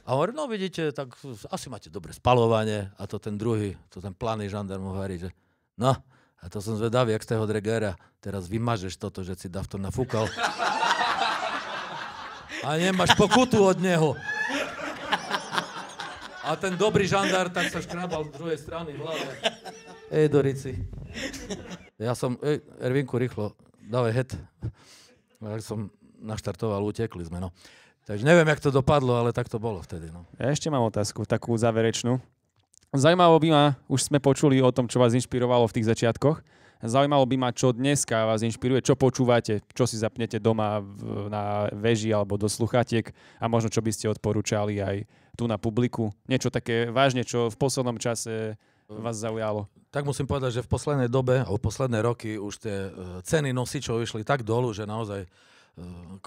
A hovorí, no vidíte, tak asi máte dobre spalovanie. A to ten druhý, to ten planý žandarm hovorí, že no, a to som zvedavý, jak z toho dregera teraz vymažeš toto, že si Dafton nafúkal. A nemáš pokutu od neho. A ten dobrý žandár tak sa škrábal z druhej strany v hlave. Dorici. Ja som, Ervinku, rýchlo, dávaj het. Ja som naštartoval, utekli sme, no. Takže neviem, jak to dopadlo, ale tak to bolo vtedy, no. Ja ešte mám otázku, takú záverečnú. Zaujímalo by ma, už sme počuli o tom, čo vás inšpirovalo v tých začiatkoch. Zaujímalo by ma, čo dneska vás inšpiruje, čo počúvate, čo si zapnete doma na veži alebo do sluchatiek a možno čo by ste odporúčali aj tu na publiku. Niečo také vážne, čo v poslednom čase vás zaujalo. Tak musím povedať, že v poslednej dobe, alebo posledné roky už tie ceny nosičov išli tak dolu, že naozaj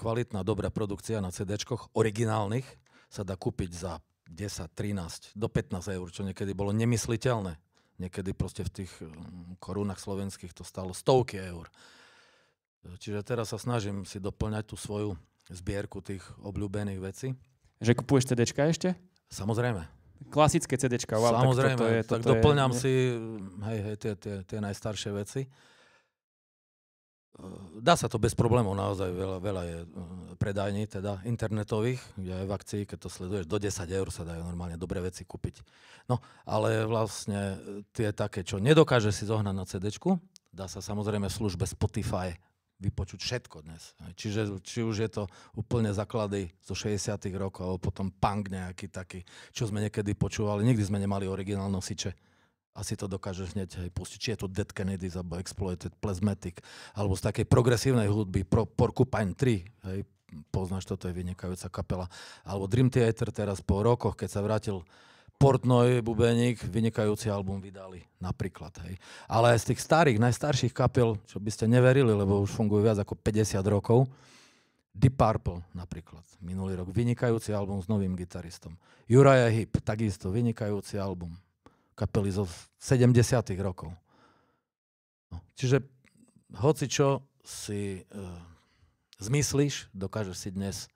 kvalitná, dobrá produkcia na CD-čkoch originálnych sa dá kúpiť za 10, 13, do 15 eur, čo niekedy bolo nemysliteľné. Niekedy proste v tých korunách slovenských to stalo stovky eur. Čiže teraz sa snažím si doplňať tú svoju zbierku tých obľúbených vecí. Že kupuješ CDčka ešte? Samozrejme. Klasické CDčka. Wow, samozrejme, tak doplňam si tie najstaršie veci. Dá sa to bez problémov, naozaj veľa je predajní, teda internetových, kde aj v akcii, keď to sleduješ, do 10 eur sa dajú normálne dobré veci kúpiť. No, ale vlastne tie také, čo nedokáže si zohnať na CD-čku, dá sa samozrejme v službe Spotify vypočuť všetko dnes. Čiže či už je to úplne základy zo 60 rokov, alebo potom punk nejaký taký, čo sme niekedy počúvali. Nikdy sme nemali originál nosiče. asi to dokážeš hneď pustiť. Či je to Dead Kennedys, alebo Exploited, Plasmatic, alebo z takej progresívnej hudby, Porcupine 3, hej, poznáš, toto je vynikajúca kapela. Alebo Dream Theater teraz po rokoch, keď sa vrátil Portnoy, bubeník, vynikajúci album vydali napríklad. Hej. Ale aj z tých starých, najstarších kapel, čo by ste neverili, lebo už fungujú viac ako 50 rokov, Deep Purple napríklad, minulý rok, vynikajúci album s novým gitaristom. Uriah Heep, takisto vynikajúci album. Kapely zo 70. rokov. No. Čiže hoci čo si zmyslíš, dokážeš si dnes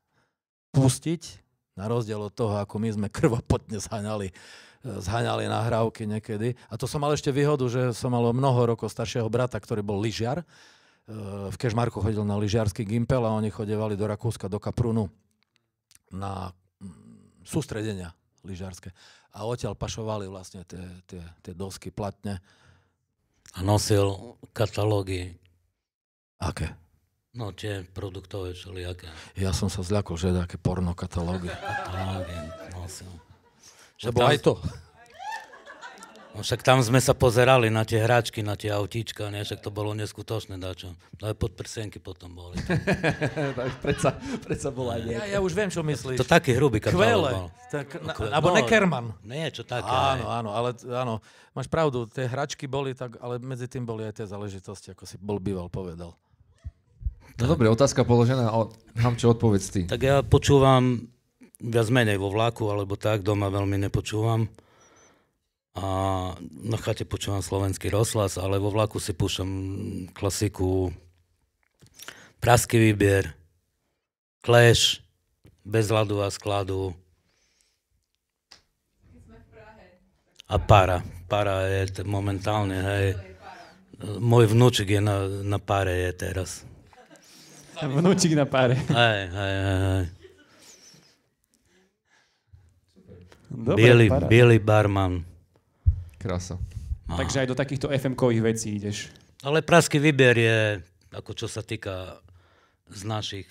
pustiť, na rozdiel od toho, ako my sme krvopotne zháňali nahrávky niekedy. A to som mal ešte výhodu, že som mal mnoho rokov staršieho brata, ktorý bol lyžiar. V Kežmarku chodil na lyžiarsky gimpel a oni chodevali do Rakúska, do Kaprunu na sústredenia lyžiarske. A odtiaľ pašovali vlastne tie dosky platne. A nosil katalógy. Aké? No tie produktové všelijaké. Ja som sa zľakol, že také porno katalógy. Katalógy nosil. Lebo aj to. No však tam sme sa pozerali na tie hračky, na tie autíčka, nie? Však to bolo neskutočné dačo. Aj podprsenky potom boli. predsa bola aj Ja už viem, čo myslíš. To taký hrubý katalóg bol. Alebo Neckerman. Nie, čo také. Áno, ale áno. Máš pravdu, tie hračky boli tak, ale medzi tým boli aj tie záležitosti, ako si bol býval povedal. No dobre, otázka položená, Hamčo, odpovedz ty. Tak ja počúvam viac menej vo vlaku, alebo tak, doma veľmi nepočúvam. A na chate počúvam slovenský rozhlas, ale vo vlaku si púšťam klasiku Pražský výbier, Clash, Bez ľadu a skladu. A Para. Para je momentálne, hej. Môj vnúčik je na Pare je teraz. Vnúčik na Páre. Hej. Dobre, Bielý barman. Krása. Takže aj do takýchto FM-kových vecí ideš. Ale Pražský výber je, ako čo sa týka z našich,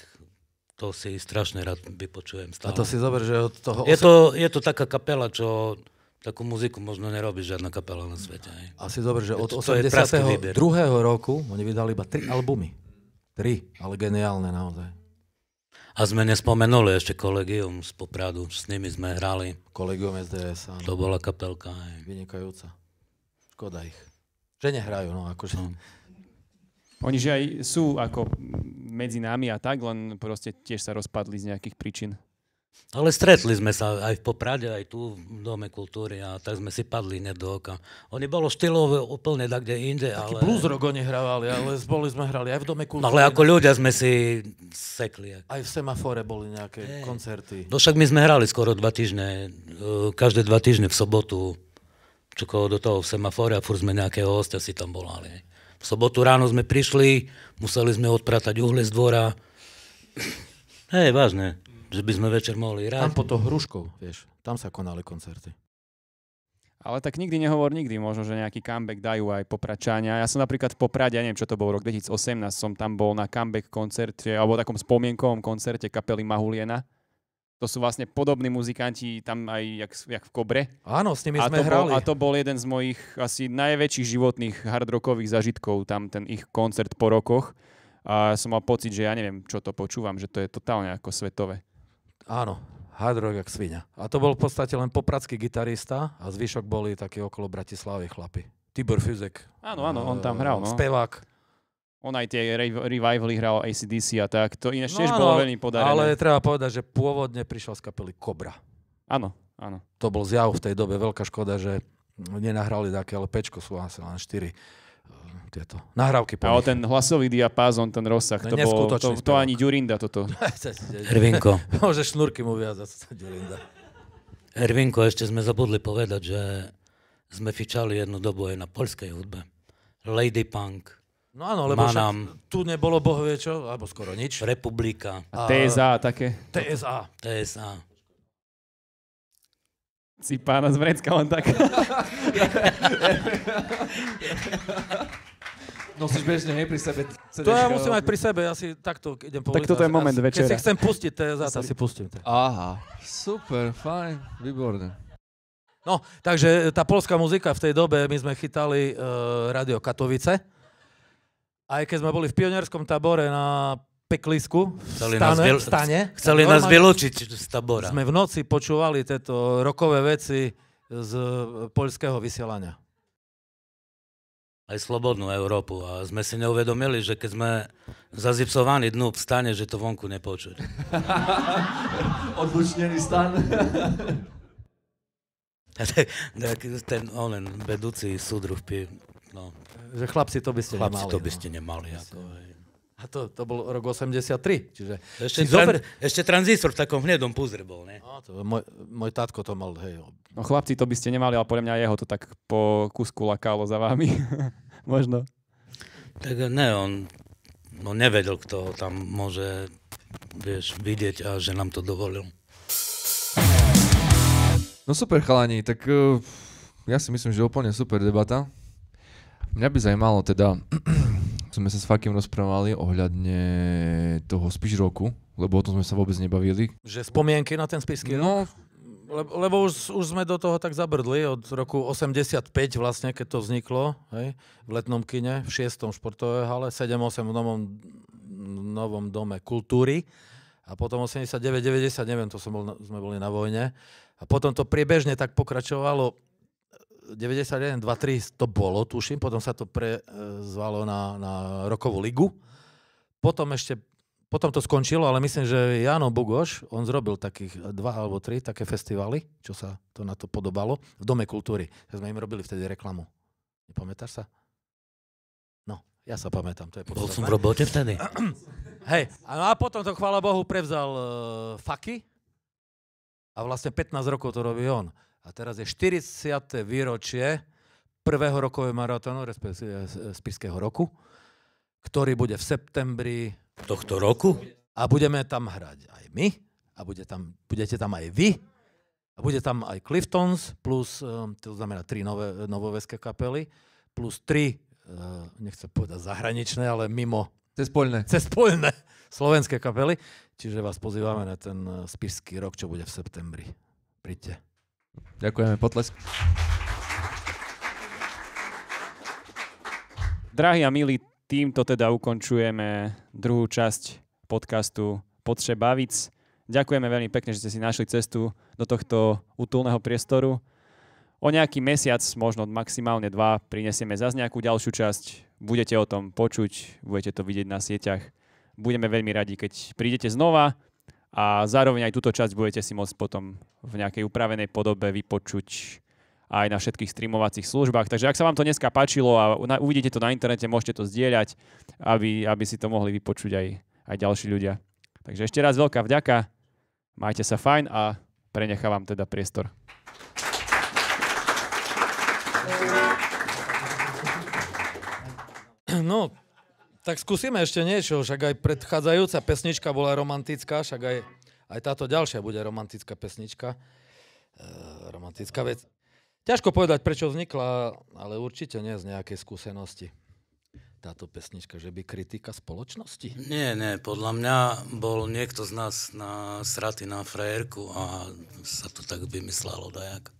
to si strašne rád vypočujem stále. A to si zober, že od toho... Je to taká kapela, čo takú muziku možno nerobí žiadna kapela na svete. A si zober, že od To je Pražský výber. 82. roku oni vydali iba 3 albumy. 3, ale geniálne naozaj. A sme nespomenuli ešte Kolegium z Popradu, s nimi sme hrali. Kolegium SDS, áno. To bola kapelka. Aj. Vynikajúca. Škoda ich. Že nehrajú, no akože. No. Oni že aj sú ako medzi nami a tak, len proste tiež sa rozpadli z nejakých príčin. Ale stretli sme sa aj v Poprade, aj tu v Dome kultúry a tak sme si padli hneď do oka. Oni bolo štýlové úplne tak, kde inde, Taký ale... blues rock oni hrávali, ale sme hrali aj v Dome kultúry. Ale ako ľudia sme si sekli. Aj v Semafore boli nejaké koncerty. No však my sme hrali skoro 2 týždne, každé 2 týždne v sobotu, do toho v Semafore a furt sme nejakého hostia si tam volali. V sobotu ráno sme prišli, museli sme odpratať uhle z dvora. Hej, vážne. Že by sme večer mohli hrať. Tam po to Hruškou, vieš, tam sa konali koncerty. Ale tak nikdy nehovor nikdy, možno, že nejaký comeback dajú aj Popračania. Ja som napríklad v Poprade, ja neviem, čo to bol, rok 2018, som tam bol na comeback koncerte, alebo takom spomienkovom koncerte kapely Mahuliena. To sú vlastne podobní muzikanti tam aj jak v Kobre. Áno, s nimi sme hrali. A to bol jeden z mojich asi najväčších životných hardrockových zažitkov, tam ten ich koncert po rokoch. A som mal pocit, že ja neviem, čo to počúvam, že to je totálne ako svetové. Áno, hard rock jak svinia. A to bol v podstate len popradský gitarista a zvyšok boli takí okolo Bratislavy chlapi. Tibor Fuzek. Áno, on tam hral, no. Spevák. On aj tie revivaly hral AC/DC a tak. To ináč tiež bolo veľmi podarené. Ale treba povedať, že pôvodne prišiel z kapely Cobra. Áno. To bol zjav v tej dobe. Veľká škoda, že nenahrali také, ale pečko sú asi len 4 tieto nahrávky. A ten hlasový diapázon, ten rozsah, to ani Ďurinda toto. Ervinko. Môže šnúrky mu viazať, Ďurinda. Ervinko, ešte sme zabudli povedať, že sme fičali jednu dobu aj na poľskej hudbe. Lady Punk. No áno, lebo tu nebolo bohvie čo, alebo skoro nič. Republika. A TSA také. TSA. Si pána z Vrecka len tak. Nosíš bežne, hej, pri sebe CDčka. To ja musím mať pri sebe, ja si takto idem po ulici. Tak toto je moment večera. Keď si chcem pustiť TSA, tak si pustím. Aha, super, fajn, výborné. No, takže tá poľská muzika v tej dobe, my sme chytali Radio Katovice. Aj keď sme boli v pionierskom tábore na Peklisku, v stane. Chceli nás vylúčiť z tábora. Sme v noci počúvali tieto rokové veci z poľského vysielania. Aj slobodnú Európu. A sme si neuvedomili, že keď sme zazipsovaní dnu v stane, že to vonku nepočuť. Odlučnený stan. Ten vedúci súdruh, no. Že chlapci, to by ste nemali. Chlapci, to by ste nemali. Ako, a to bol rok 83, čiže... Ešte tranzistor v takom hnedom púzre bol, ne? No, to môj tátko to mal, hej. No chlapci, to by ste nemali, ale podľa mňa jeho to tak po kusku lakálo za vami. Možno. Tak ne, on nevedel, kto tam môže, vidieť a že nám to dovolil. No super, chalani, tak ja si myslím, že úplne super debata. Mňa by zajímalo teda, sme sa s Fakim rozprávali ohľadne toho Spiš roku, lebo o tom sme sa vôbec nebavili. Že spomienky na ten spišský rok? Lebo už sme do toho tak zabrdli od roku 85 vlastne, keď to vzniklo, hej, v letnom kine, v 6. športovej hale, 7-8 v novom dome kultúry a potom 89-90, neviem, to sme boli na vojne. A potom to priebežne tak pokračovalo, 91, 2, 3 to bolo, tuším, potom sa to prezvalo na rokovú ligu. Potom to skončilo, ale myslím, že Jano Bugoš, on zrobil takých 2 alebo 3 také festivaly, čo sa to na to podobalo, v Dome kultúry. Tak sme im robili vtedy reklamu. Nepamätáš sa? No, ja sa pamätám, to je podstatné. Bol som v robote vtedy. Hej, a potom to, chvála Bohu, prevzal Faky a vlastne 15 rokov to robí on. A teraz je 40. výročie prvého rokového maratónu, respektíve Spišského roku, ktorý bude v septembri tohto roku. A budeme tam hrať aj my, a budete tam aj vy, a bude tam aj Cliftons, plus, to znamená 3 novoveské kapely, plus 3, nechcem povedať zahraničné, ale mimo cezpoľné slovenské kapely. Čiže vás pozývame na ten Spišský rok, čo bude v septembri. Príďte. Ďakujeme, potlesk. Drahí a milí, týmto teda ukončujeme druhú časť podcastu Poďže baviť. Ďakujeme veľmi pekne, že ste si našli cestu do tohto útulného priestoru. O nejaký mesiac, možno maximálne 2, prinesieme zase nejakú ďalšiu časť. Budete o tom počuť, budete to vidieť na sieťach. Budeme veľmi radi, keď prídete znova a zároveň aj túto časť budete si môcť potom v nejakej upravenej podobe vypočuť aj na všetkých streamovacích službách. Takže ak sa vám to dneska páčilo a uvidíte to na internete, môžete to zdieľať, aby si to mohli vypočuť aj ďalší ľudia. Takže ešte raz veľká vďaka, majte sa fajn a prenechávam teda priestor. No, tak skúsime ešte niečo, však aj predchádzajúca pesnička bola romantická, však aj táto ďalšia bude romantická pesnička. Romantická vec. Ťažko povedať, prečo vznikla, ale určite nie z nejakej skúsenosti. Táto pesnička, že by kritika spoločnosti? Nie, podľa mňa bol niekto z nás nasratý na frajerku a sa to tak vymyslelo dajak.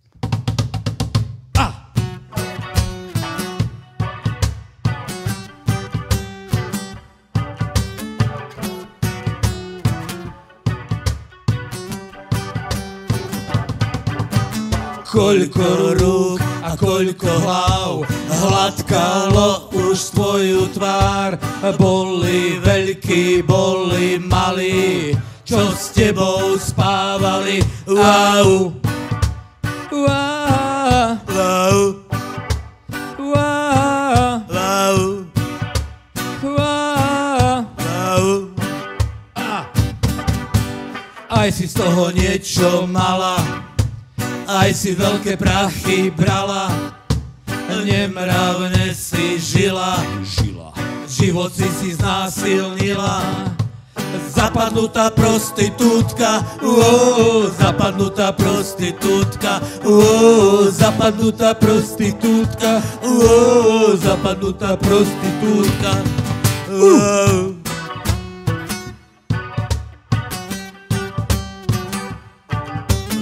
Koľko rúk a koľko hlav hladkalo už tvoju tvár. Boli veľkí, boli malí, čo s tebou spávali. Wow, wow, wow, wow, wow, wow, wow. Aj si z toho niečo mala, aj si veľké prachy brala, nemravne si žila, život si znásilnila. Zapadnutá prostitútka, zapadnutá prostitútka, zapadnutá prostitútka, zapadnutá prostitútka.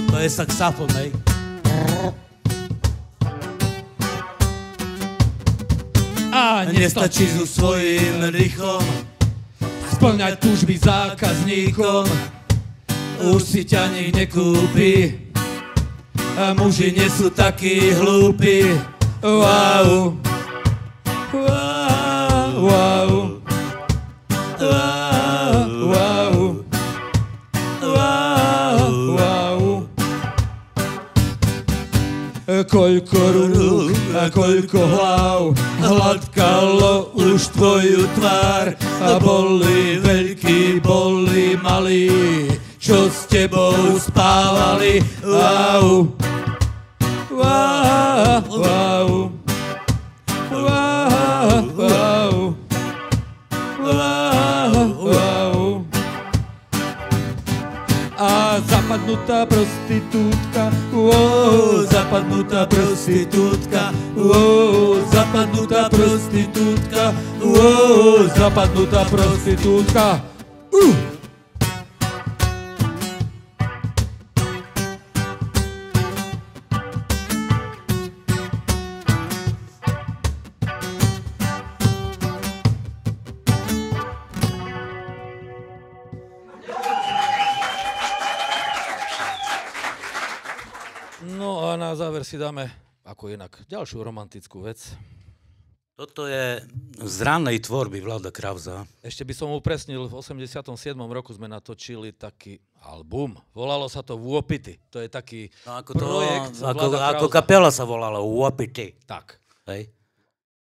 To je saxofón, hej. nestačí so svojím dýchom splňať túžby zákazníkom. Už si ťa nik nekúpi, a muži nie sú takí hlúpi. Wow, wow, wow, wow, wow, wow. Koľko rúk a koľko hlav hladkalo už tvoju tvár. A boli veľkí, boli malí, čo s tebou spávali. Wow, wow, wow, wow, wow, wow, wow. A zapadnutá prostitútka, wow, zapadnutá prostitútka, wow, zapadnutá prostitútka, wow, zapadnutá prostitútka. No a na záver si dáme, ako inak, ďalšiu romantickú vec. Toto je z ranej tvorby Vlada Krauza. Ešte by som upresnil, v 87. roku sme natočili taký album. Volalo sa to Wopity. To je taký projekt Ako kapela sa volala Wopity. Tak. Hej.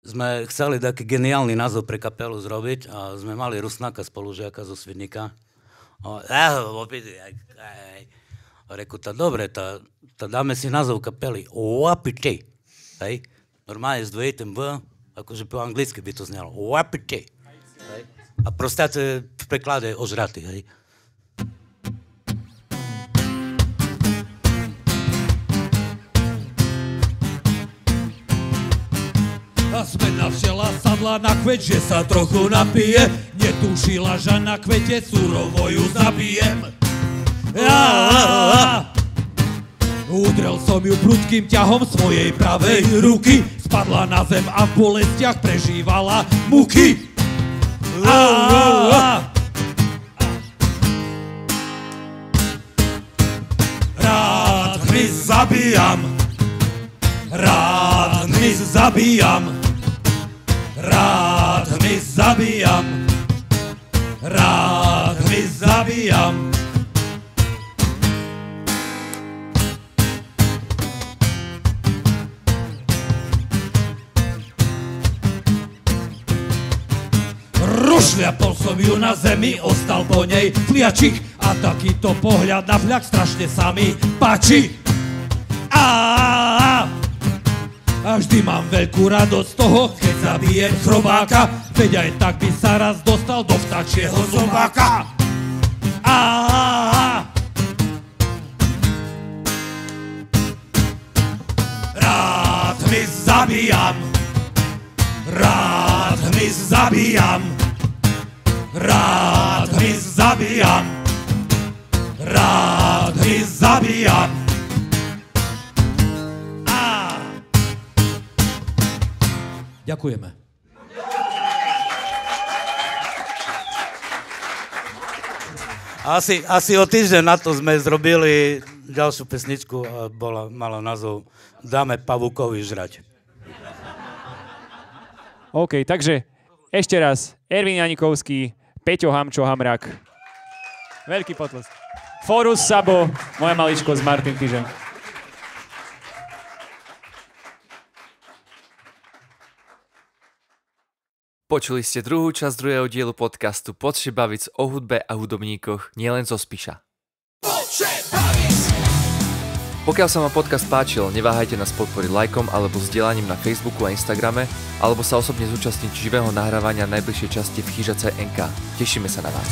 Sme chceli taký geniálny názov pre kapelu zrobiť a sme mali Rusnáka, spolužiaka zo Svidníka. Wopity. A reku, dobre, dáme si názov kapely Wopity. Hej. Normálne s dvojitým V. Akože po anglicky by to znelo. Wapiti. A prostáte v preklade ožratý, hej. A spätná včela sadla na kveť, že sa trochu napije. Netušila, že na kvete surovo ju zabijem. Udrel som ju prudkým ťahom svojej pravej ruky. Spadla na zem a v bolestiach prežívala muky. Rád hmyz zabíjam, rád hmyz zabíjam, rád hmyz zabíjam, rád hmyz zabíjam. Šľapol som ju na zemi, ostal po nej fliačik a takýto pohľad na fľak strašne sa mi páči. A vždy mám veľkú radosť z toho, keď zabijem chrobáka, veď aj tak by sa raz dostal do vtáčieho zobáka. Rád hmyz zabíjam, rád hmyz zabíjam, rád hmyz zabíjam, rád hmyz zabíjam. Ďakujeme. Asi o týždeň na to sme zrobili ďalšiu pesničku a mala názov Dáme pavúkovi žrať. OK, takže ešte raz Ervin Janikovský, Peťo Hamčo Hamrak. Veľký potlesk. Forus Sabo, moja maličkosť Martin Tyžen. Počuli ste druhú časť druhého dielu podcastu Poďte baviť o hudbe a hudobníkoch nielen zo Spiša. Pokiaľ sa vám podcast páčil, neváhajte nás podporiť lajkom alebo zdieľaním na Facebooku a Instagrame, alebo sa osobne zúčastniť živého nahrávania najbližšej časti v Chyžace NK. Tešíme sa na vás.